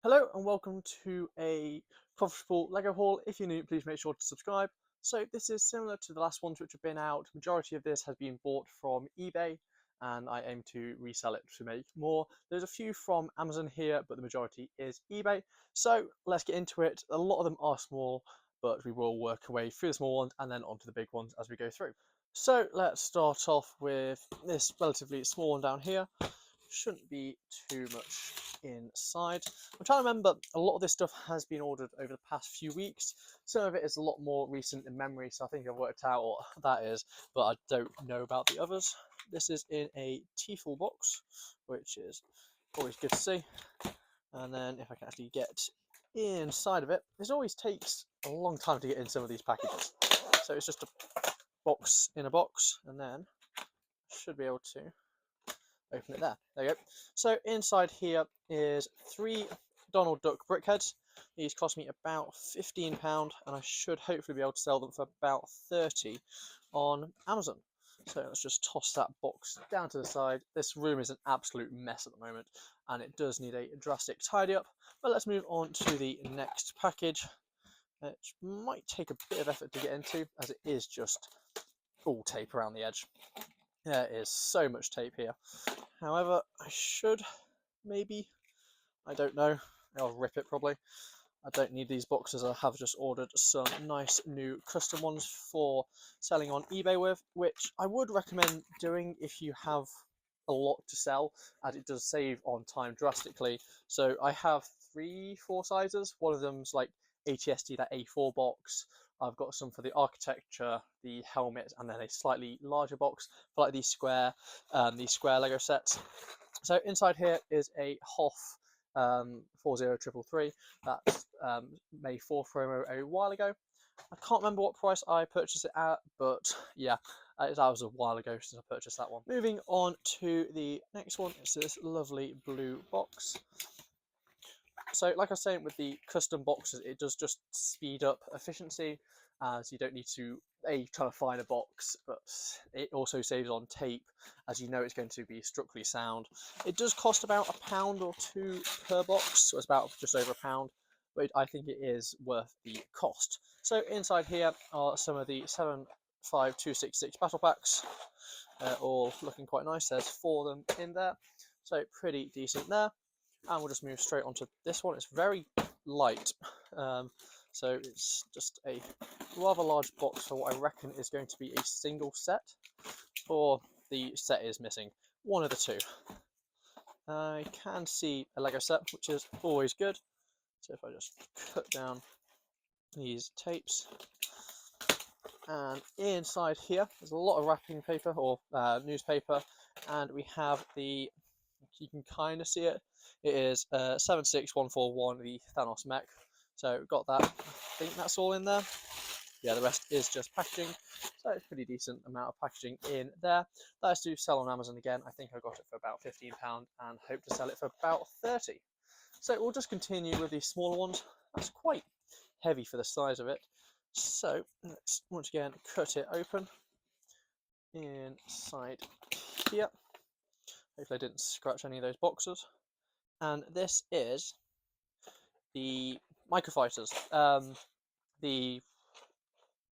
Hello and welcome to a profitable Lego haul. If you're new, please make sure to subscribe. So this is similar to the last ones which have been out. Majority of this has been bought from eBay and I aim to resell it to make more. There's a few from Amazon here, but the majority is eBay. So let's get into it. A lot of them are small, but we will work our way through the small ones and then onto the big ones as we go through. So let's start off with this relatively small one down here. Shouldn't be too much inside. I'm trying to remember, a lot of this stuff has been ordered over the past few weeks. Some of it is a lot more recent in memory, so I think I've worked out what that is, but I don't know about the others. This is in a Tefal box, which is always good to see. And then if I can actually get inside of it, this always takes a long time to get in some of these packages. So it's just a box in a box, and then should be able to open it there. There you go. So inside here is 3 Donald Duck brickheads. These cost me about £15 and I should hopefully be able to sell them for about 30 on Amazon. So let's just toss that box down to the side. This room is an absolute mess at the moment and it does need a drastic tidy up. But let's move on to the next package, which might take a bit of effort to get into as it is just all tape around the edge. There is so much tape here. However, I should maybe, I don't know, I'll rip it probably. I don't need these boxes. I have just ordered some nice new custom ones for selling on eBay with, which I would recommend doing if you have a lot to sell, as it does save on time drastically. So I have 3-4 sizes. One of them's like ATST, that A4 box. I've got some for the architecture, the helmet, and then a slightly larger box for like these square Lego sets. So inside here is a Hoff 40333 that made 4 promo a while ago. I can't remember what price I purchased it at, but yeah, that was a while ago since I purchased that one. Moving on to the next one, it's this lovely blue box. So like I was saying with the custom boxes, it does just speed up efficiency as you don't need to try to find a box, but it also saves on tape as you know it's going to be structurally sound. It does cost about £1 or £2 per box, so it's about just over £1, but I think it is worth the cost. So inside here are some of the 75266 battle packs, all looking quite nice. There's 4 of them in there, so pretty decent there. And we'll just move straight onto this one. It's very light, so it's just a rather large box for what I reckon is going to be a single set, or the set is missing one of the two. I can see a Lego set, which is always good. So if I just cut down these tapes, and inside here there's a lot of wrapping paper or newspaper, and we have the, you can kind of see it, it is 76141, the Thanos mech. So got that. I think that's all in there. Yeah, the rest is just packaging. So it's pretty decent amount of packaging in there. That is to sell on Amazon again. I think I got it for about £15 and hope to sell it for about 30. So we'll just continue with these smaller ones. That's quite heavy for the size of it. So let's once again cut it open. Inside here, hopefully I didn't scratch any of those boxes. And this is the Microfighters. The,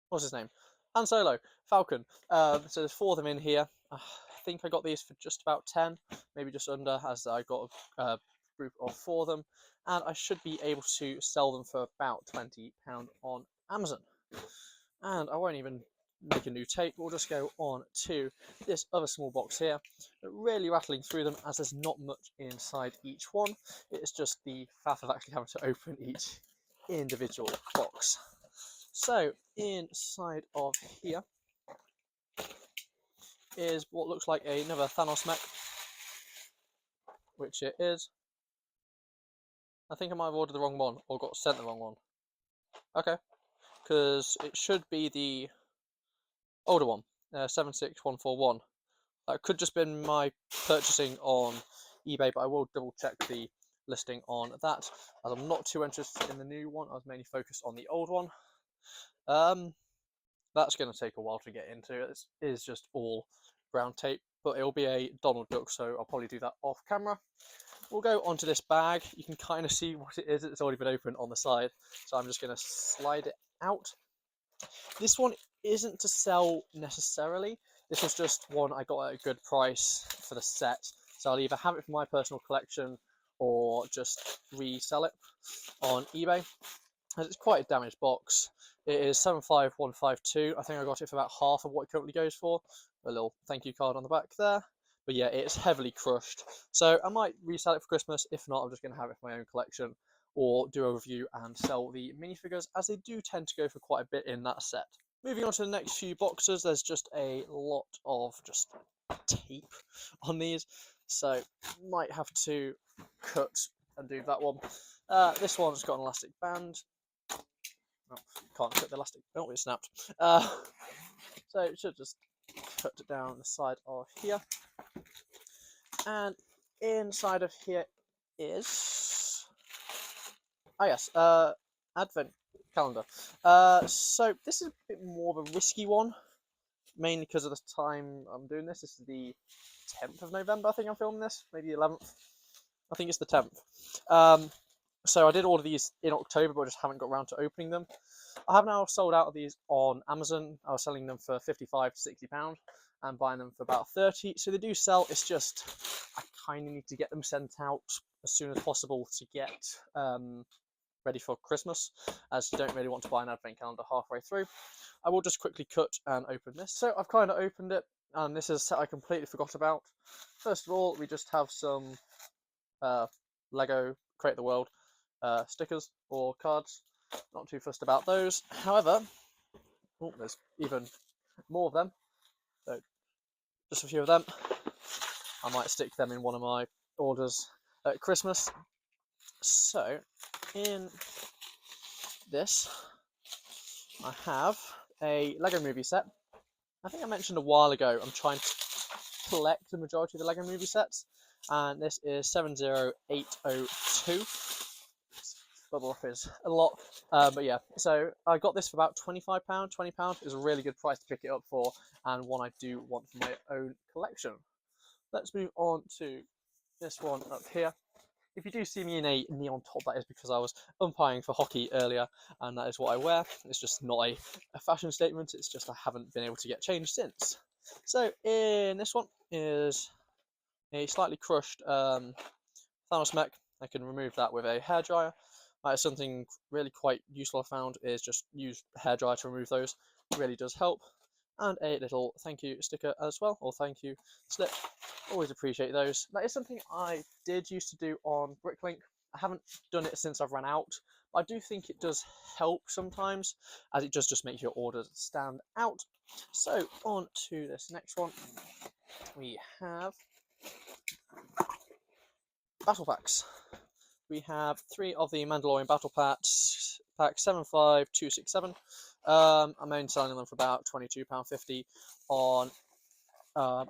what's his name? Han Solo, Falcon. So there's 4 of them in here. I think I got these for just about 10, maybe just under, as I got a group of 4 of them. And I should be able to sell them for about £20 on Amazon. And I won't even make a new tape. We'll just go on to this other small box here, really rattling through them as there's not much inside each one. It's just the fact of actually having to open each individual box. So inside of here is what looks like another Thanos mech, which it is. I think I might have ordered the wrong one or got sent the wrong one. Okay, because it should be the older one, 76141. That could just been my purchasing on eBay, but I will double check the listing on that, as I'm not too interested in the new one. I was mainly focused on the old one. That's going to take a while to get into. It is just all brown tape, but it'll be a Donald Duck, so I'll probably do that off camera. we'll go onto this bag. You can kind of see what it is. It's already been opened on the side. So I'm just going to slide it out. This one isn't to sell necessarily. This was just one I got at a good price for the set. So I'll either have it for my personal collection or just resell it on eBay. As it's quite a damaged box. It is 75152. I think I got it for about half of what it currently goes for. A little thank you card on the back there. But yeah, it's heavily crushed. So I might resell it for Christmas. If not, I'm just going to have it for my own collection or do a review and sell the minifigures, as they do tend to go for quite a bit in that set. Moving on to the next few boxes, there's just a lot of just tape on these. So might have to cut and do that one. This one's got an elastic band. Oh, can't cut the elastic. Oh, it snapped. So it should just cut it down the side of here. And inside of here is, oh yes, advent calendar. So this is a bit more of a risky one, mainly because of the time I'm doing this. This is the 10th of November, I think I'm filming this, maybe 11th. I think it's the 10th. So I did order these in October, but I just haven't got around to opening them. I have now sold out of these on Amazon. I was selling them for £55 to £60 and buying them for about 30. So they do sell. It's just I kind of need to get them sent out as soon as possible to get ready for Christmas, as you don't really want to buy an advent calendar halfway through. I will just quickly cut and open this. So I've kind of opened it, and this is a set I completely forgot about. First of all, we just have some Lego Create the World stickers or cards. Not too fussed about those. However, oh, there's even more of them. So just a few of them. I might stick them in one of my orders at Christmas. So in this, I have a Lego Movie set. I think I mentioned a while ago I'm trying to collect the majority of the Lego Movie sets, and this is 70802. Bubble wrap is a lot, but yeah, so I got this for about £25. £20 is a really good price to pick it up for, and one I do want for my own collection. Let's move on to this one up here. If you do see me in a neon top, that is because I was umpiring for hockey earlier, and that is what I wear. It's just not a fashion statement, it's just I haven't been able to get changed since. So in this one is a slightly crushed Thanos mech. I can remove that with a hairdryer. That is something really quite useful I found, is just use a hairdryer to remove those. It really does help. And a little thank you sticker as well, or thank you slip. Always appreciate those. That is something I did used to do on Bricklink. I haven't done it since I've run out, but I do think it does help sometimes, as it does just make your orders stand out. So on to this next one. We have battle packs. We have 3 of the Mandalorian battle packs, pack 75267. I'm only selling them for about £22.50 on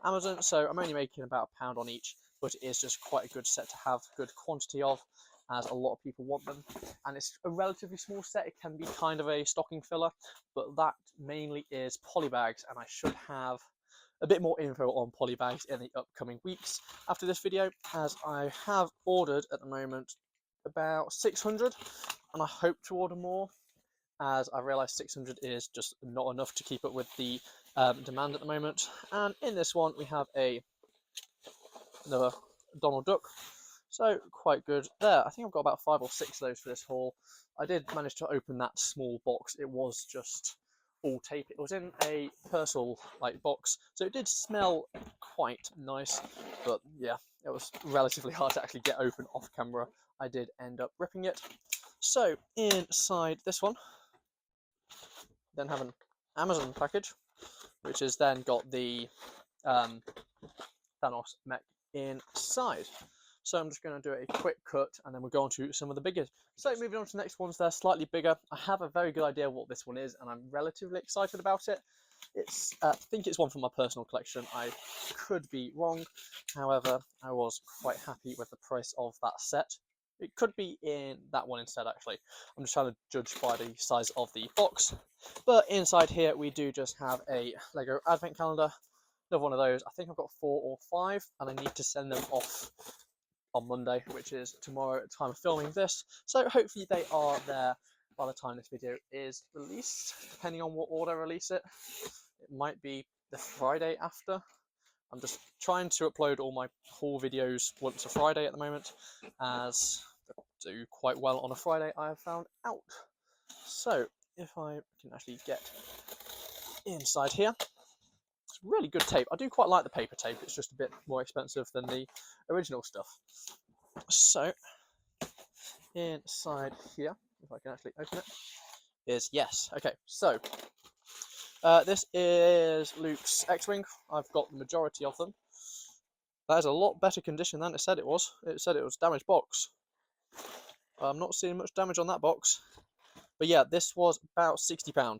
Amazon, so I'm only making about £1 on each, but it is just quite a good set to have good quantity of, as a lot of people want them. And it's a relatively small set. It can be kind of a stocking filler, but that mainly is polybags, and I should have a bit more info on polybags in the upcoming weeks after this video, as I have ordered at the moment about 600, and I hope to order more, as I realise 600 is just not enough to keep up with the demand at the moment. And in this one we have another Donald Duck, so quite good there. I think I've got about 5 or 6 of those for this haul. I did manage to open that small box. It was just all tape. It was in a Persil like box, so it did smell quite nice, but yeah, it was relatively hard to actually get open off camera. I did end up ripping it. So inside this one, then have an Amazon package, which has then got the Thanos mech inside. So I'm just going to do a quick cut, and then we'll go on to some of the bigger. So moving on to the next ones, they're slightly bigger. I have a very good idea what this one is, and I'm relatively excited about it. I think it's one from my personal collection. I could be wrong. However, I was quite happy with the price of that set. It could be in that one instead, actually. I'm just trying to judge by the size of the box. But inside here, we do just have a Lego Advent Calendar. Another one of those. I think I've got 4 or 5, and I need to send them off on Monday, which is tomorrow at the time of filming this. So hopefully they are there by the time this video is released, depending on what order I release it. It might be the Friday after. I'm just trying to upload all my haul videos once a Friday at the moment, as they do quite well on a Friday, I have found out. So if I can actually get inside here, it's really good tape. I do quite like the paper tape, it's just a bit more expensive than the original stuff. So inside here, if I can actually open it, is yes. Okay, so this is Luke's X-Wing. I've got the majority of them. That is a lot better condition than it said it was. It said it was damaged box. I'm not seeing much damage on that box. But yeah, this was about £60.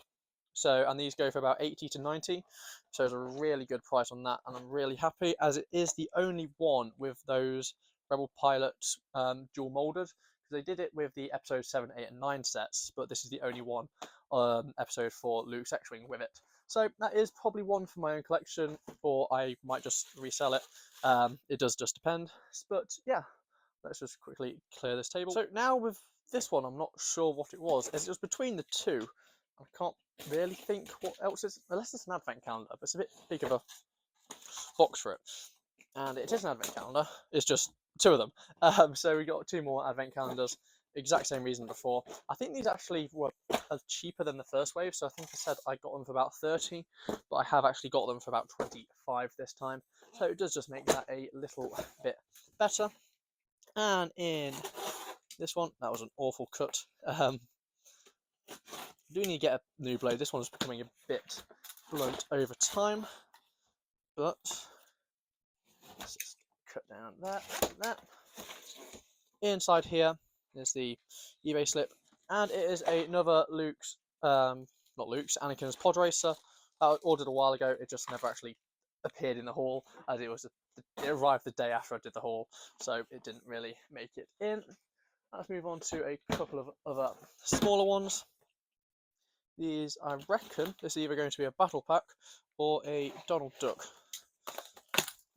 So, and these go for about 80 to 90. So it's a really good price on that, and I'm really happy, as it is the only one with those Rebel Pilot dual molded. They did it with the episode 7, 8, and 9 sets, but this is the only one episode for Luke's X-Wing with it. So that is probably one for my own collection, or I might just resell it. It does just depend. But yeah, let's just quickly clear this table. So now with this one, I'm not sure what it was, as it was between the two. I can't really think what else is, unless it's an advent calendar, but it's a bit big of a box for it. And it is an advent calendar, it's just two of them. So we got two more advent calendars, exact same reason before. I think these actually were cheaper than the first wave, so I think I said I got them for about 30, but I have actually got them for about 25 this time. So it does just make that a little bit better. And in this one, that was an awful cut. Do need to get a new blade. This one's becoming a bit blunt over time, but let's just cut down that. Inside here is the eBay slip, and it is another Luke's, not Luke's, Anakin's pod racer. I ordered a while ago. It just never actually appeared in the haul, as it was it arrived the day after I did the haul, so it didn't really make it in. Let's move on to a couple of other smaller ones. These, I reckon, this is either going to be a battle pack or a Donald Duck.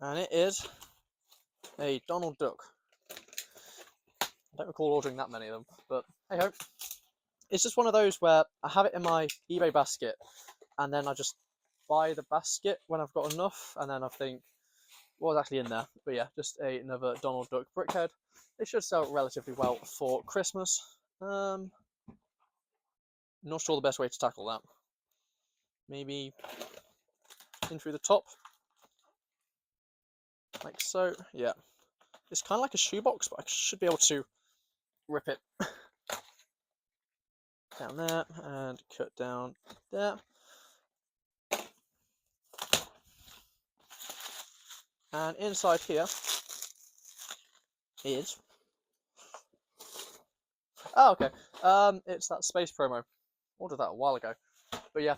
And it is a Donald Duck. I don't recall ordering that many of them, but hey ho. It's just one of those where I have it in my eBay basket, and then I just buy the basket when I've got enough, and then I think, what was actually in there? But yeah, just another Donald Duck brickhead. They should sell relatively well for Christmas. Not sure the best way to tackle that. Maybe in through the top, like so. Yeah, it's kind of like a shoebox, but I should be able to rip it down there and cut down there. And inside here is, oh okay, it's that space promo. Ordered that a while ago, but yeah,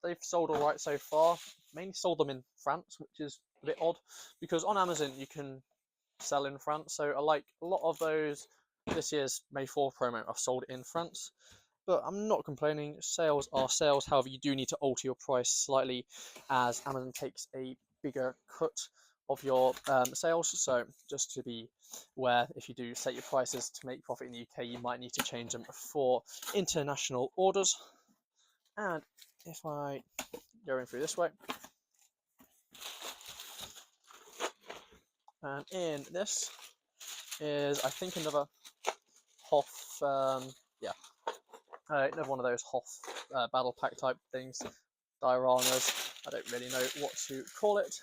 they've sold all right so far. Mainly sold them in France, which is a bit odd, because on Amazon you can sell in France. So I like a lot of those. This year's May 4 promo I've sold in France, but I'm not complaining. Sales are sales. However, you do need to alter your price slightly, as Amazon takes a bigger cut of your sales. So just to be aware, if you do set your prices to make profit in the UK, you might need to change them for international orders. And if I go in through this way, and in this is, I think, another Hoth, another one of those Hoth battle pack type things, dioramas. I don't really know what to call it.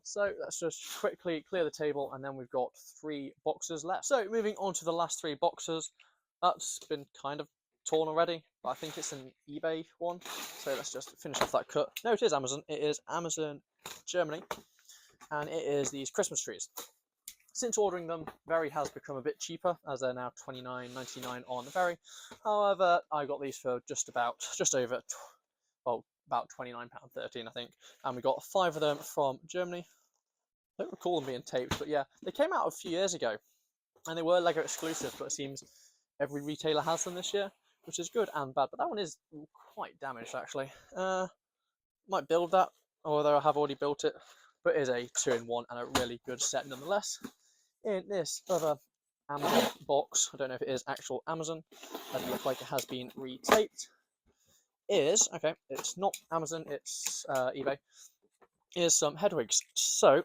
So let's just quickly clear the table, and then we've got 3 boxes left. So moving on to the last 3 boxes, that's been kind of torn already, but I think it's an eBay one. So let's just finish off that cut. No, it is Amazon. It is Amazon Germany, and it is these Christmas trees. Since ordering them, Very has become a bit cheaper, as they're now £29.99 on the Very. However, I got these for just over, well, about £29.13, I think. And we got 5 of them from Germany. I don't recall them being taped, but yeah, they came out a few years ago, and they were LEGO exclusive, but it seems every retailer has them this year, which is good and bad. But that one is quite damaged, actually. Might build that, although I have already built it, but it is a 2-in-1 and a really good set nonetheless. in this other Amazon box, I don't know if it is actual Amazon, doesn't look like it has been retaped, is, okay, it's not Amazon, it's eBay, is some Hedwigs. So,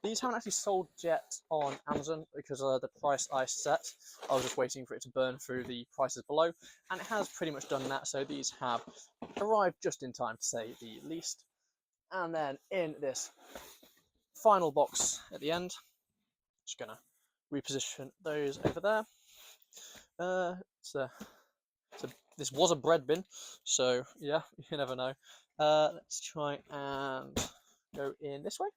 these haven't actually sold yet on Amazon because the price I set, I was just waiting for it to burn through the prices below, and it has pretty much done that, so these have arrived just in time, to say the least. And then in this final box at the end, just gonna reposition those over there. This was a bread bin, so yeah, you never know. Let's try and go in this way.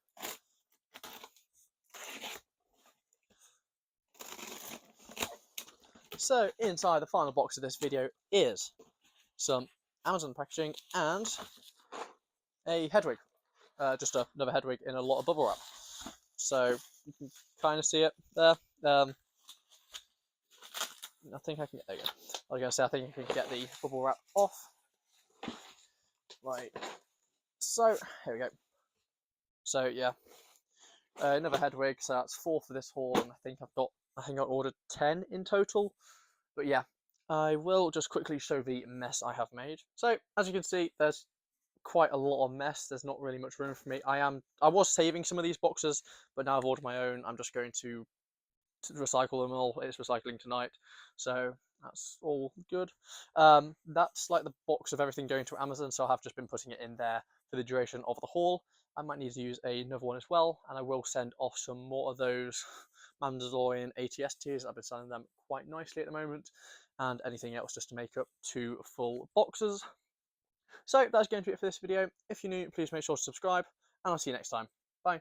So inside the final box of this video is some Amazon packaging and a Hedwig, just another Hedwig in a lot of bubble wrap. So you can kind of see it there. I think I can get, there you go. I was going to say, I think I can get the bubble wrap off. Right. So, here we go. So, yeah. Another Hedwig, so that's 4 for this haul, and I think I ordered 10 in total. But yeah, I will just quickly show the mess I have made. So, as you can see, there's quite a lot of mess. There's not really much room for me. I was saving some of these boxes, but now I've ordered my own. I'm just going to recycle them all. It's recycling tonight, so that's all good. That's like the box of everything going to Amazon, so I have just been putting it in there for the duration of the haul. I might need to use another one as well, and I will send off some more of those Mandalorian ATSTs. I've been selling them quite nicely at the moment, and anything else just to make up 2 full boxes. So that's going to be it for this video. If you're new, please make sure to subscribe, and I'll see you next time. Bye.